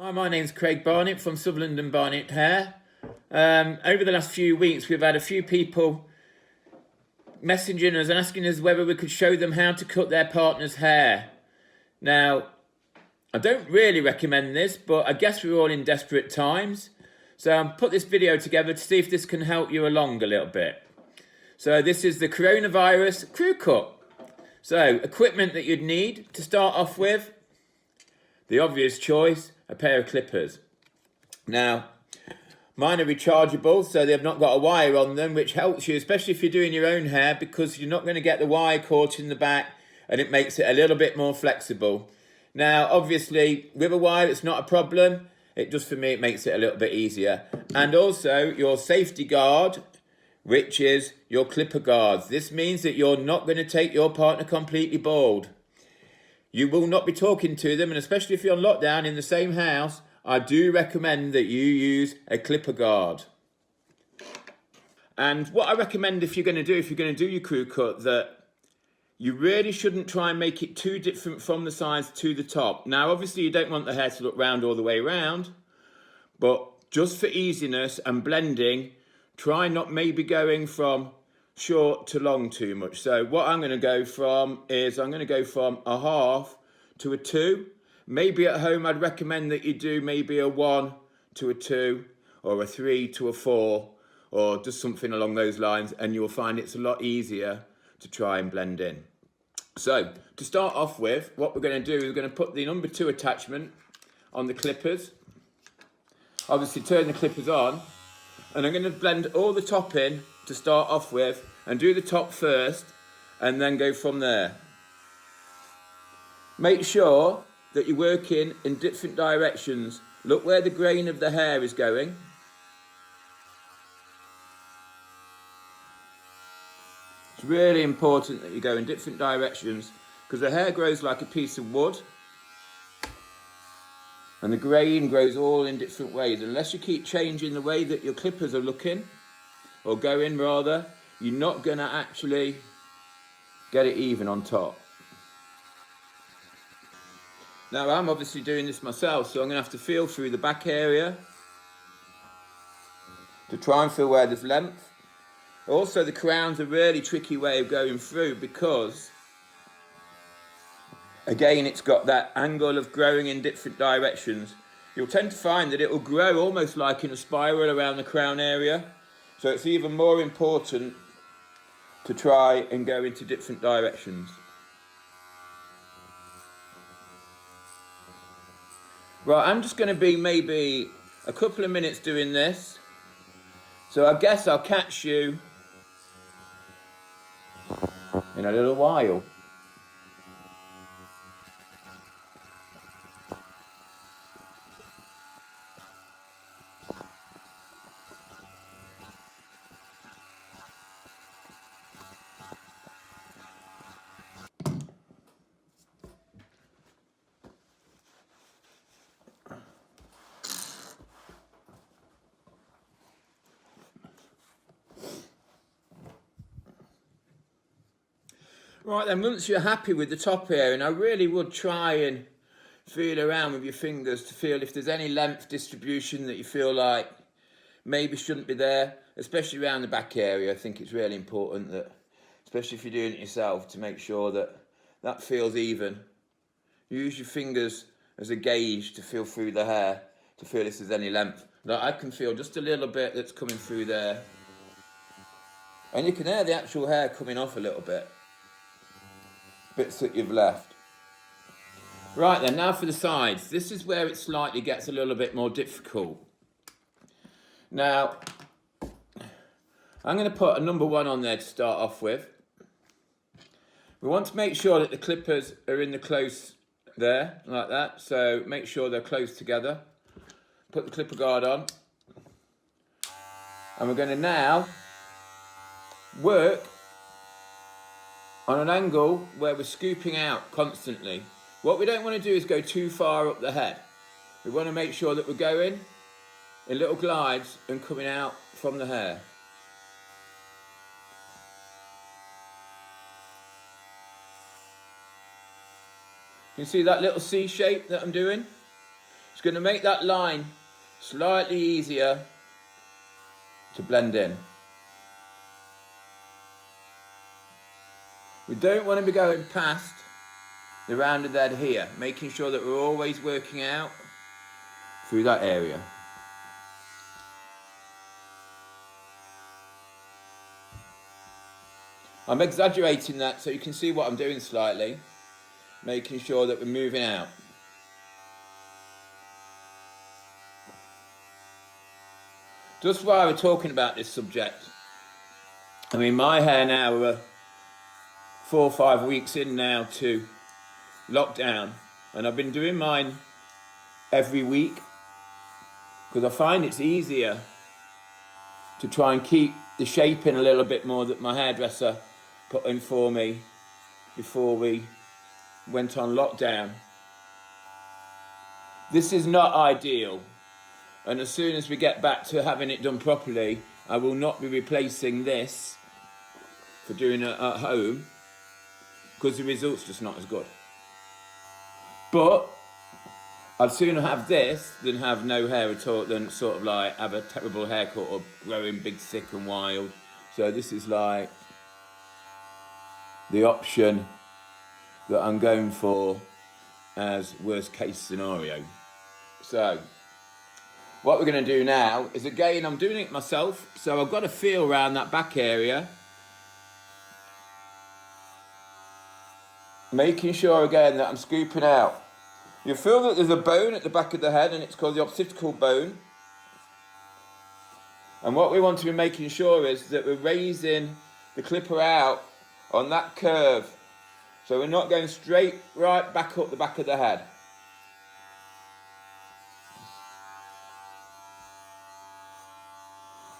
Hi, my name's Craig Barnett from Sutherland and Barnett Hair. Over the last few weeks, we've had a few people messaging us and asking us whether we could show them how to cut their partner's hair. Now, I don't really recommend this, but I guess we're all in desperate times. So I've put this video together to see if this can help you along a little bit. So this is the coronavirus crew cut. So equipment that you'd need to start off with, the obvious choice, a pair of clippers. Now, mine are rechargeable, so they've not got a wire on them, which helps you, especially if you're doing your own hair, because you're not going to get the wire caught in the back, and it makes it a little bit more flexible. Now, obviously, with a wire, it's not a problem. It just, for me, it makes it a little bit easier. And also, your safety guard, which is your clipper guards. This means that you're not going to take your partner completely bald. You will not be talking to them, and especially if you're on lockdown in the same house, I do recommend that you use a clipper guard. And what I recommend if you're going to do your crew cut, that you really shouldn't try and make it too different from the sides to the top. Now, obviously, you don't want the hair to look round all the way around, but just for easiness and blending, try not maybe going from short to long too much. So what I'm going to go from is I'm going to go from a half to a 2. Maybe at home I'd recommend that you do maybe a 1 to a 2 or a 3 to a 4 or just something along those lines, and you'll find it's a lot easier to try and blend in. So to start off with, what we're going to do is we're going to put the number 2 attachment on the clippers. Obviously turn the clippers on, and I'm going to blend all the top in to start off with, and do the top first and then go from there. Make sure that you're working in different directions. Look where the grain of the hair is going. It's really important that you go in different directions, because the hair grows like a piece of wood and the grain grows all in different ways. Unless you keep changing the way that your clippers are looking, or going rather, you're not going to actually get it even on top. Now, I'm obviously doing this myself, so I'm going to have to feel through the back area to try and feel where there's length. Also, the crown's a really tricky way of going through, because again, it's got that angle of growing in different directions. You'll tend to find that it will grow almost like in a spiral around the crown area. So it's even more important to try and go into different directions. Right, I'm just going to be maybe a couple of minutes doing this. So I guess I'll catch you in a little while. Right then, once you're happy with the top area, and I really would try and feel around with your fingers to feel if there's any length distribution that you feel like maybe shouldn't be there, especially around the back area. I think it's really important that, especially if you're doing it yourself, to make sure that that feels even. Use your fingers as a gauge to feel through the hair, to feel if there's any length. Now, I can feel just a little bit that's coming through there. And you can hear the actual hair coming off a little bit. Bits that you've left. Right then, now for the sides. This is where it slightly gets a little bit more difficult. Now, I'm going to put a number 1 on there to start off with. We want to make sure that the clippers are in the close there, like that. So make sure they're close together. Put the clipper guard on. And we're going to now work on an angle where we're scooping out constantly. What we don't want to do is go too far up the head. We want to make sure that we're going in little glides and coming out from the hair. You see that little C shape that I'm doing? It's going to make that line slightly easier to blend in. We don't want to be going past the rounded head here, making sure that we're always working out through that area. I'm exaggerating that so you can see what I'm doing slightly, making sure that we're moving out. Just while we're talking about this subject, I mean, my hair now, we're 4 or 5 weeks in now to lockdown, and I've been doing mine every week because I find it's easier to try and keep the shape in a little bit more that my hairdresser put in for me before we went on lockdown. This is not ideal, and as soon as we get back to having it done properly, I will not be replacing this for doing it at home because the result's just not as good. But I'd sooner have this than have no hair at all, than sort of like have a terrible haircut or growing big, thick and wild. So this is like the option that I'm going for as worst case scenario. So what we're going to do now is, again, I'm doing it myself, so I've got to feel around that back area, making sure again that I'm scooping out. You feel that there's a bone at the back of the head, and it's called the occipital bone. And what we want to be making sure is that we're raising the clipper out on that curve, so we're not going straight right back up the back of the head.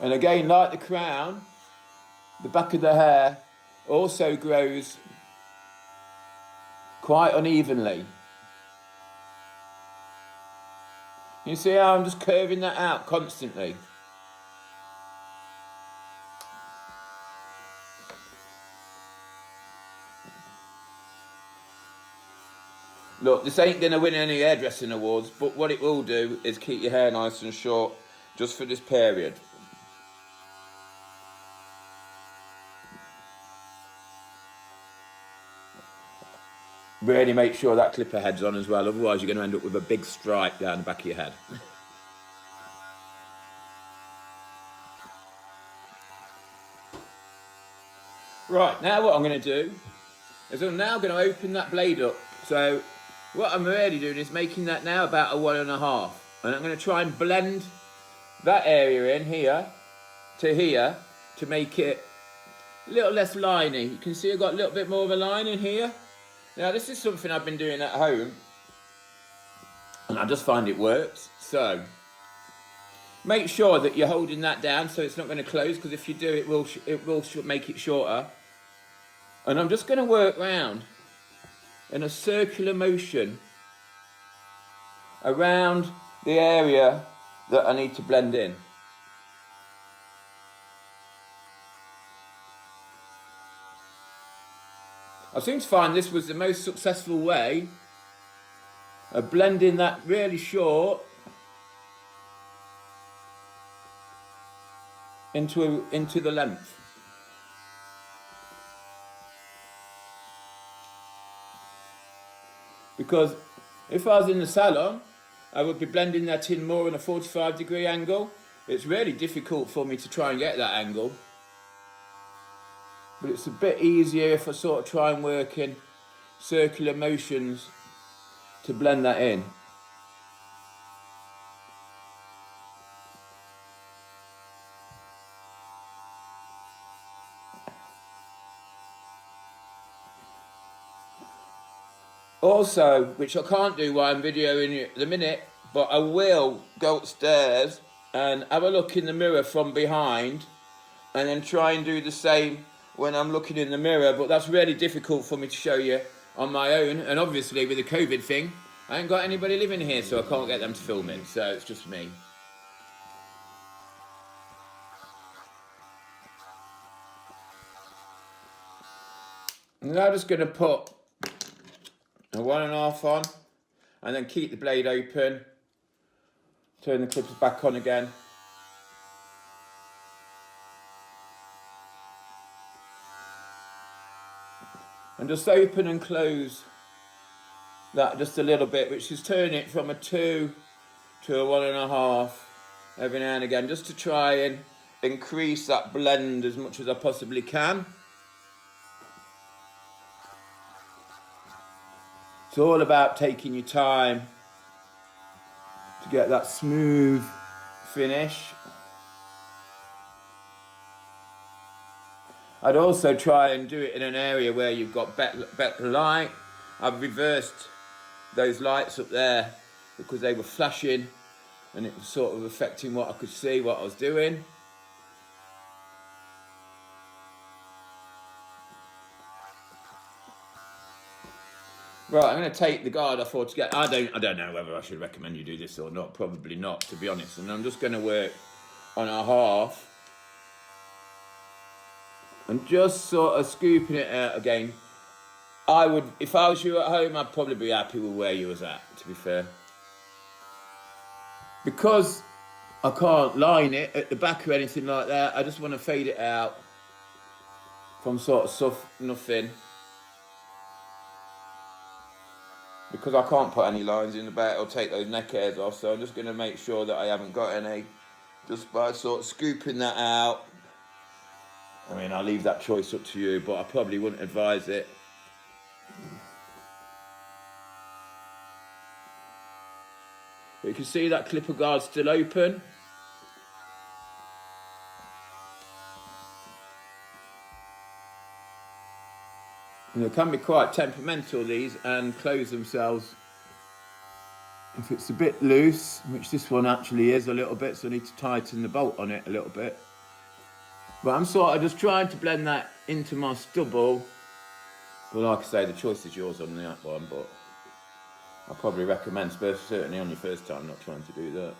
And again, like the crown, the back of the hair also grows quite unevenly. You see how I'm just curving that out constantly? Look, this ain't going to win any hairdressing awards, but what it will do is keep your hair nice and short just for this period. Really make sure that clipper head's on as well, otherwise you're going to end up with a big stripe down the back of your head. Right, now what I'm going to do is I'm now going to open that blade up. So what I'm really doing is making that now about a 1.5. And I'm going to try and blend that area in here to make it a little less liney. You can see I've got a little bit more of a line in here. Now this is something I've been doing at home, and I just find it works. So make sure that you're holding that down so it's not going to close, because if you do, it will make it shorter. And I'm just going to work round in a circular motion around the area that I need to blend in. I seem to find this was the most successful way of blending that really short into the length. Because if I was in the salon, I would be blending that in more on a 45-degree angle. It's really difficult for me to try and get that angle. But it's a bit easier if I sort of try and work in circular motions to blend that in. Also, which I can't do while I'm videoing you at the minute, but I will go upstairs and have a look in the mirror from behind and then try and do the same when I'm looking in the mirror, but that's really difficult for me to show you on my own, and obviously with the COVID thing, I ain't got anybody living here, so I can't get them to film it, so it's just me. I'm now just going to put a 1.5 on, and then keep the blade open Turn the clippers back on again. And just open and close that just a little bit, which is turn it from a 2 to a 1.5 every now and again, just to try and increase that blend as much as I possibly can. It's all about taking your time to get that smooth finish. I'd also try and do it in an area where you've got better light. I've reversed those lights up there because they were flashing and it was sort of affecting what I could see, what I was doing. Right, I'm going to take the guard off altogether. I don't know whether I should recommend you do this or not. Probably not, to be honest. And I'm just going to work on a half and just sort of scooping it out again. I would, if I was you at home, I'd probably be happy with where you was at, to be fair. Because I can't line it at the back or anything like that, I just want to fade it out from sort of soft nothing. Because I can't put any lines in the back, I'll take those neck hairs off, so I'm just going to make sure that I haven't got any, just by sort of scooping that out. I mean, I'll leave that choice up to you, but I probably wouldn't advise it. But you can see that clipper guard still open. And they can be quite temperamental, these, and close themselves. If it's a bit loose, which this one actually is a little bit, so I need to tighten the bolt on it a little bit. But I'm sort of just trying to blend that into my stubble. But like I say, the choice is yours on that one, but I probably recommend, certainly on your first time, not trying to do that.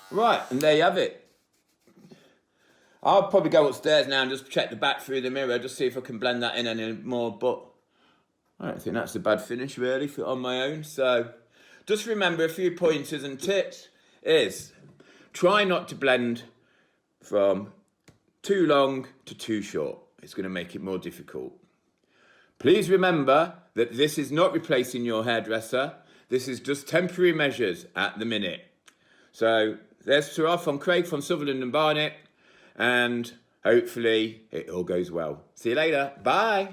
Right, and there you have it. I'll probably go upstairs now and just check the back through the mirror, just see if I can blend that in any more, but I don't think that's a bad finish really for on my own. So just remember a few pointers and tips is try not to blend from too long to too short. It's going to make it more difficult. Please remember that this is not replacing your hairdresser. This is just temporary measures at the minute. So there's Siraf from Craig from Sutherland & Barnett, and hopefully it all goes well. See you later. Bye.